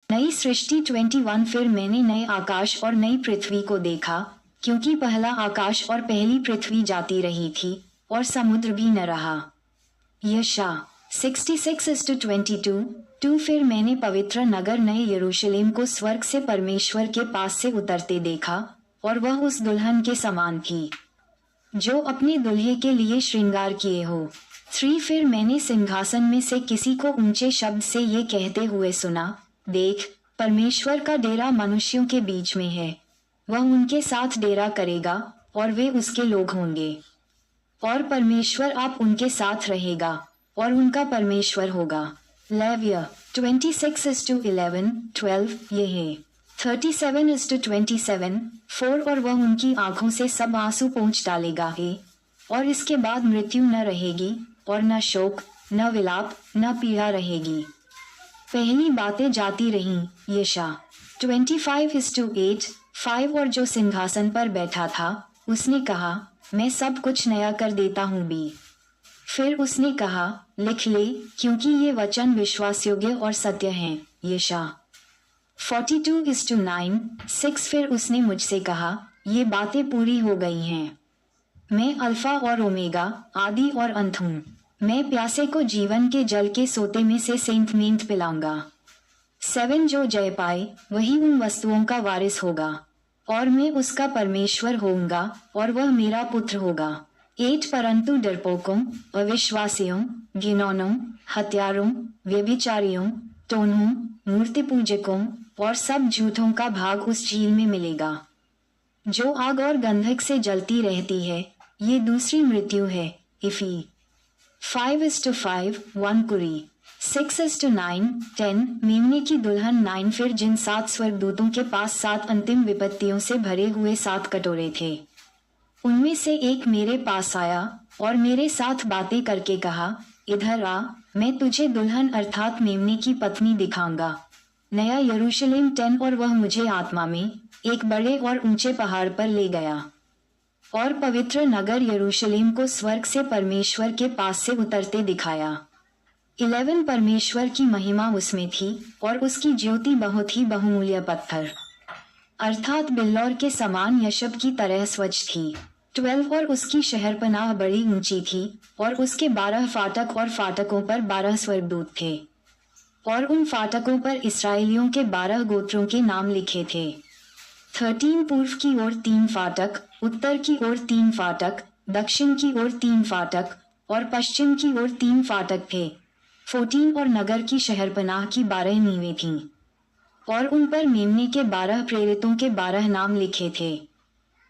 नई सृष्टि 21 फिर मैंने नए आकाश और नई पृथ्वी को देखा, क्योंकि पहला आकाश और पहली पृथ्वी जाती रही थी और समुद्र भी न रहा। यशा 66:22 2 फिर मैंने पवित्र नगर नए यरूशलेम को स्वर्ग से परमेश्वर के पास से उतरते देखा, और वह उस दुल्हन के समान थी जो अपने दुल्हे के लिए श्रृंगार किए हो। 3 फिर मैंने सिंहासन में से किसी को ऊंचे शब्द से ये कहते हुए सुना, देख, परमेश्वर का डेरा मनुष्यों के बीच में है, वह उनके साथ डेरा करेगा और वे उसके लोग होंगे, और परमेश्वर आप उनके साथ रहेगा और उनका परमेश्वर होगा। लेविया 26:11 12 ये है 37:27 4 और वह उनकी आंखों से सब आंसू पोंछ डालेगा है, और इसके बाद मृत्यु न रहेगी और न शोक न विलाप न पीड़ा रहेगी, पहली बातें जाती रहीं। यशा 25:8 5 और जो सिंहासन पर बैठा था उसने कहा, मैं सब कुछ नया कर देता हूँ भी। फिर उसने कहा, लिख ले, क्योंकि ये वचन विश्वासयोग्य और सत्य हैं। यशा 42:9 6 फिर उसने मुझसे कहा, ये बातें पूरी हो गई हैं। मैं अल्फा और ओमेगा, आदि और अंत हूँ। मैं प्यासे को जीवन के जल के सोते में से सेंतमेंत पिलाऊंगा। 7 जो जय पाए वही उन वस्तुओं का वारिस होगा, और मैं उसका परमेश्वर होऊंगा और वह मेरा पुत्र होगा। 8 परंतु डरपोकों, अविश्वासियों, घिनौनों, हत्यारों, व्यभिचारियों, टोन्हों, मूर्ति पूजकों और सब झूठों का भाग उस झील में मिलेगा, जो आग और गंधक से जलती रहती है। ये दूसरी मृत्यु है। इफी 5:5 1 कुरी 6:9 10 मेमने की दुल्हन 9 फिर जिन 7 स्वर्गदूतों के पास 7 अंतिम विपत्तियों से भरे हुए 7 कटोरे थे, उनमें से एक मेरे पास आया और मेरे साथ बातें करके कहा, इधर आ, मैं तुझे दुल्हन अर्थात मेमने की पत्नी दिखाऊंगा, नया यरूशलेम 10 और वह मुझे आत्मा में एक बड़े और ऊंचे पहाड़ पर ले गया, और पवित्र नगर यरूशलेम को स्वर्ग से परमेश्वर के पास से उतरते दिखाया। 11 परमेश्वर की महिमा उसमें थी, और उसकी ज्योति बहुत ही बहुमूल्य पत्थर अर्थात बिल्लौर के समान यशब की तरह स्वच्छ थी। 12 और उसकी शहरपनाह बड़ी ऊंची थी, और उसके 12 फाटक और फाटकों पर 12 स्वर्गदूत थे, और उन फाटकों पर इसराइलियों के 12 गोत्रों के नाम लिखे थे। 13 पूर्व की ओर 3 फाटक, उत्तर की ओर 3 फाटक, दक्षिण की ओर 3 फाटक और पश्चिम की ओर 3 फाटक थे। 14 और नगर की शहरपनाह की 12 नींवें थीं, और उन पर मेमने के 12 प्रेरितों के 12 नाम लिखे थे।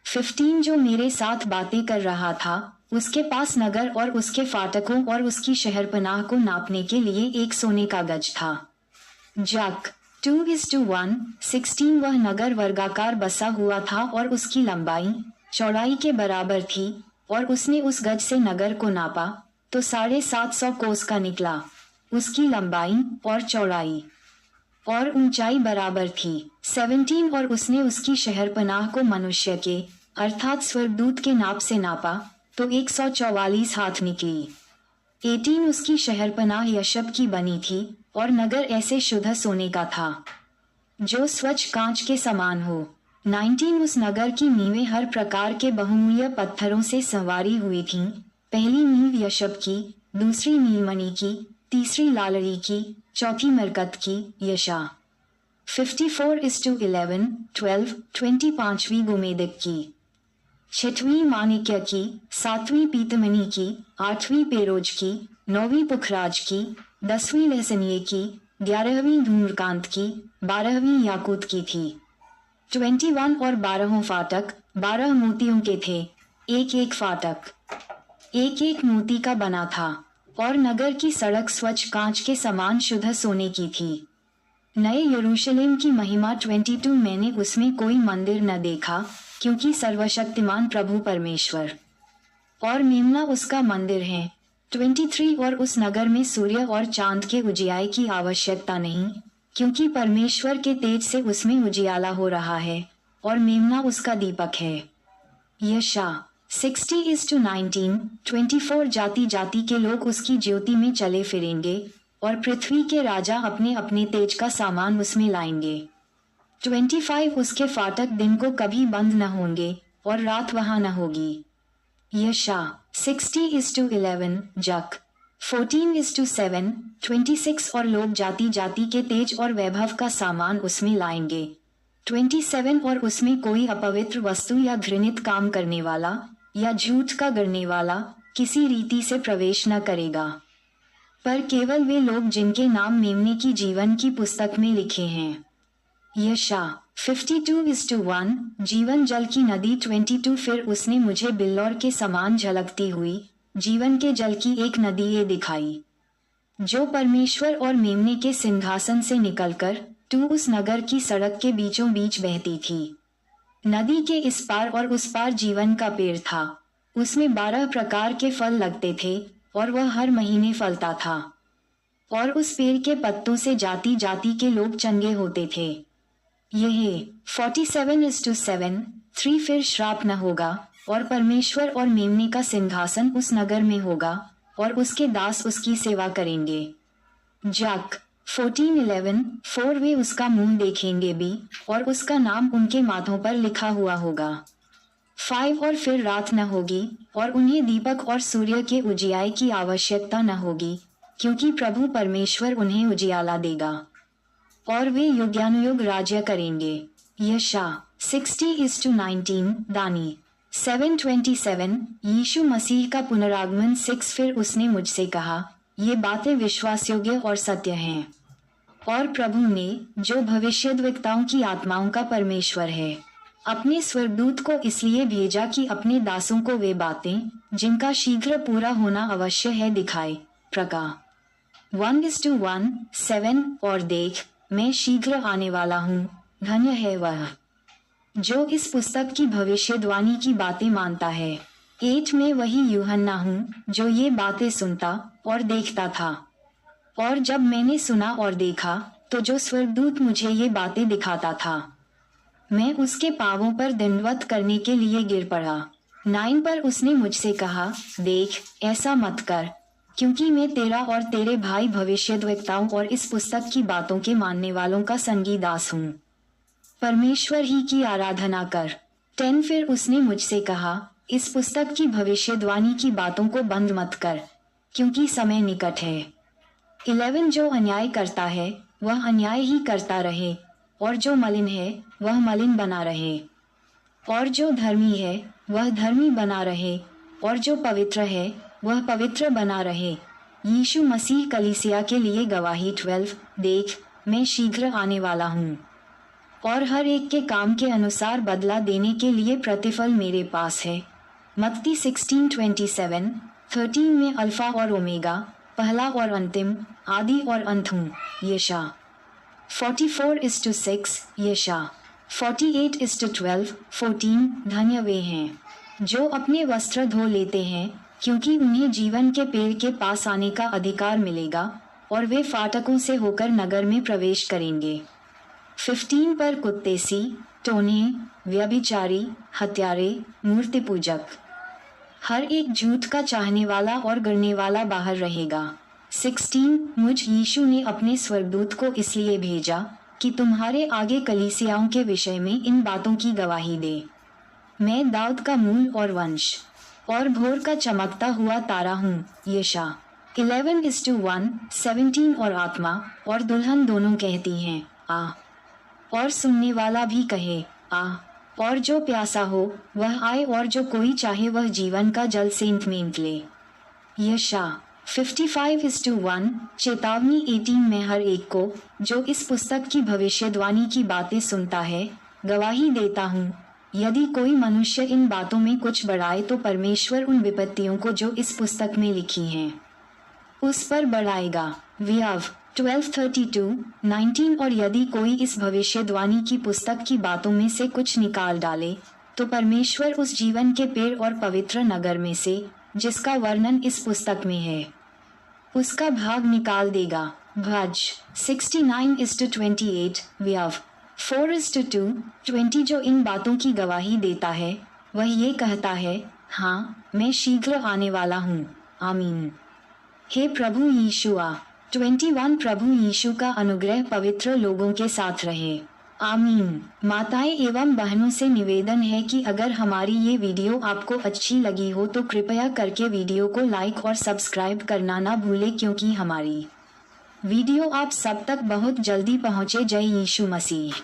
15 जो मेरे साथ बातें कर रहा था, उसके पास नगर और उसके फाटकों और उसकी शहरपनाह को नापने के लिए एक सोने का गज था। जक 2:1 16 वह नगर वर्गाकार बसा हुआ था और उसकी लंबाई चौड़ाई के बराबर थी, और उसने उस गज से नगर को नापा तो 750 कोस का निकला। उसकी लंबाई और चौड़ाई और ऊंचाई बराबर थी। 17 और उसने उसकी शहरपनाह को मनुष्य के अर्थात स्वर्गदूत के नाप से नापा तो 144 हाथ निकली। 18 उसकी शहरपनाह यशब की बनी थी, और नगर ऐसे शुद्ध सोने का था जो स्वच्छ कांच के समान हो। 19 उस नगर की नींवें हर प्रकार के बहुमूल्य पत्थरों से संवारी हुई थीं। पहली नींव यशब की, दूसरी नीलमणि की, तीसरी लालड़ी की, चौथी मरकत की। यशा 54:11 12 25वीं गोमेदक की, 6वीं माणिक्य की, 7वीं पीतमणि की, 8वीं पेरोज की, 9वीं पुखराज की, 10वीं लहसनिये की, 11वीं धूम्रकांत की, 12वीं याकूत की थी। 21 और 12 फाटक 12 मोतियों के थे, एक एक फाटक एक एक मोती का बना था, और नगर की सड़क स्वच्छ कांच के समान शुद्ध सोने की थी। नए यरूशलेम की महिमा 22 मैंने उसमें कोई मंदिर न देखा, क्योंकि सर्वशक्तिमान प्रभु परमेश्वर और मेमना उसका मंदिर है। 23 और उस नगर में सूर्य और चांद के उजियाले की आवश्यकता नहीं, क्योंकि परमेश्वर के तेज से उसमें उजियाला हो रहा है, और मेमना उसका दीपक है। यशा 60:19 24 जाति जाति के लोग उसकी ज्योति में चले फिरेंगे, और पृथ्वी के राजा अपने अपने तेज का सामान उसमें लाएंगे। 25 उसके फाटक दिन को कभी बंद न होंगे और रात वहां न होगी। यशा 60:11 जक 14:7 26 और लोग जाति जाति के तेज और वैभव का सामान उसमें लाएंगे। 27 और उसमें कोई अपवित्र वस्तु या घृणित काम करने वाला या झूठ का गढ़ने वाला किसी रीति से प्रवेश न करेगा, पर केवल वे लोग जिनके नाम मेमने की जीवन की पुस्तक में लिखे हैं। यशा 52:1 जीवन जल की नदी 22 फिर उसने मुझे बिल्लौर के समान झलकती हुई जीवन के जल की एक नदी ये दिखाई, जो परमेश्वर और मेमने के सिंहासन से निकलकर उस नगर की सड़क के बीचों बीच बहती थी। नदी के इस पार और उस पार जीवन का पेड़ था। उसमें 12 प्रकार के फल लगते थे और वह हर महीने फलता था, और उस पेड़ के पत्तों से जाति जाति के लोग चंगे होते थे। यह 47:7 3 फिर श्राप न होगा और परमेश्वर और मेमने का सिंहासन उस नगर में होगा और उसके दास उसकी सेवा करेंगे। जक 14:11 4 वे उसका मुंह देखेंगे भी और उसका नाम उनके माथों पर लिखा हुआ होगा। 5 और फिर रात न होगी और उन्हें दीपक और सूर्य के उजियाले की आवश्यकता न होगी, क्योंकि प्रभु परमेश्वर उन्हें उजियाला देगा और वे युगानुयुग राज्य करेंगे। यशा 60:19 दानी 7:27 यीशु मसीह का पुनरागमन 6 फिर उसने मुझसे कहा, ये बातें विश्वासयोग्य और सत्य हैं, और प्रभु ने जो भविष्यद्वक्ताओं की आत्माओं का परमेश्वर है अपने स्वर्गदूत को इसलिए भेजा कि अपने दासों को वे बातें जिनका शीघ्र पूरा होना अवश्य है दिखाए। प्रका 1:1 7 और देख मैं शीघ्र आने वाला हूँ, धन्य है वह जो इस पुस्तक की भविष्यवाणी की बातें मानता है। 8 में वही यूहन्ना हूँ जो ये बातें सुनता और देखता था, और जब मैंने सुना और देखा तो जो स्वर्गदूत मुझे ये बातें दिखाता था, मैं उसके पांवों पर दंडवत करने के लिए गिर पड़ा। 9 पर उसने मुझसे कहा, देख ऐसा मत कर, क्योंकि मैं तेरा और तेरे भाई भविष्यद्वक्ताओं और इस पुस्तक की बातों के मानने वालों का संगी दास हूँ। परमेश्वर ही की आराधना कर। 10 फिर उसने मुझसे कहा, इस पुस्तक की भविष्यवाणी की बातों को बंद मत कर, क्योंकि समय निकट है। 11 जो अन्याय करता है वह अन्याय ही करता रहे, और जो मलिन है वह मलिन बना रहे, और जो धर्मी है वह धर्मी बना रहे, और जो पवित्र है वह पवित्र बना रहे। यीशु मसीह कलीसिया के लिए गवाही 12 देख मैं शीघ्र आने वाला हूँ, और हर एक के काम के अनुसार बदला देने के लिए प्रतिफल मेरे पास है। मत्ती 16:27 13 में अल्फा और ओमेगा, पहला और अंतिम, आदि और अंत हूँ। यशा 44:6 यशा 48:12 14 धन्य वे हैं जो अपने वस्त्र धो लेते हैं, क्योंकि उन्हें जीवन के पेड़ के पास आने का अधिकार मिलेगा और वे फाटकों से होकर नगर में प्रवेश करेंगे। 15 पर कुत्ते सी, टोने, व्यभिचारी, हत्यारे, मूर्ति पूजक, हर एक झूठ का चाहने वाला और गढ़ने वाला बाहर रहेगा। 16 मुझ यीशु ने अपने स्वर्गदूत को इसलिए भेजा कि तुम्हारे आगे कलीसियाओं के विषय में इन बातों की गवाही दे। मैं दाऊद का मूल और वंश और भोर का चमकता हुआ तारा हूँ। यशा 11:1 17 और आत्मा और दुल्हन दोनों कहती हैं आ, और सुनने वाला भी कहे आ, और जो प्यासा हो वह आए, और जो कोई चाहे वह जीवन का जल सेंध में ले। यशा 55:1 चेतावनी 18 में हर एक को जो इस पुस्तक की भविष्यवाणी की बातें सुनता है गवाही देता हूँ, यदि कोई मनुष्य इन बातों में कुछ बढ़ाए तो परमेश्वर उन विपत्तियों को जो इस पुस्तक में लिखी हैं उस पर बढ़ाएगा। व्यव 12:32-19 और यदि कोई इस भविष्यवाणी की पुस्तक की बातों में से कुछ निकाल डाले तो परमेश्वर उस जीवन के पेड़ और पवित्र नगर में से जिसका वर्णन इस पुस्तक में है उसका भाग निकाल देगा। भज 69:28 व्यव 4:2 20 जो इन बातों की गवाही देता है वह ये कहता है, हाँ मैं शीघ्र आने वाला हूँ। आमीन। हे प्रभु यीशु आ, 21 प्रभु यीशु का अनुग्रह पवित्र लोगों के साथ रहे। आमीन। माताएं एवं बहनों से निवेदन है कि अगर हमारी ये वीडियो आपको अच्छी लगी हो तो कृपया करके वीडियो को लाइक और सब्सक्राइब करना ना भूलें, क्योंकि हमारी वीडियो आप सब तक बहुत जल्दी पहुंचे। जय यीशु मसीह।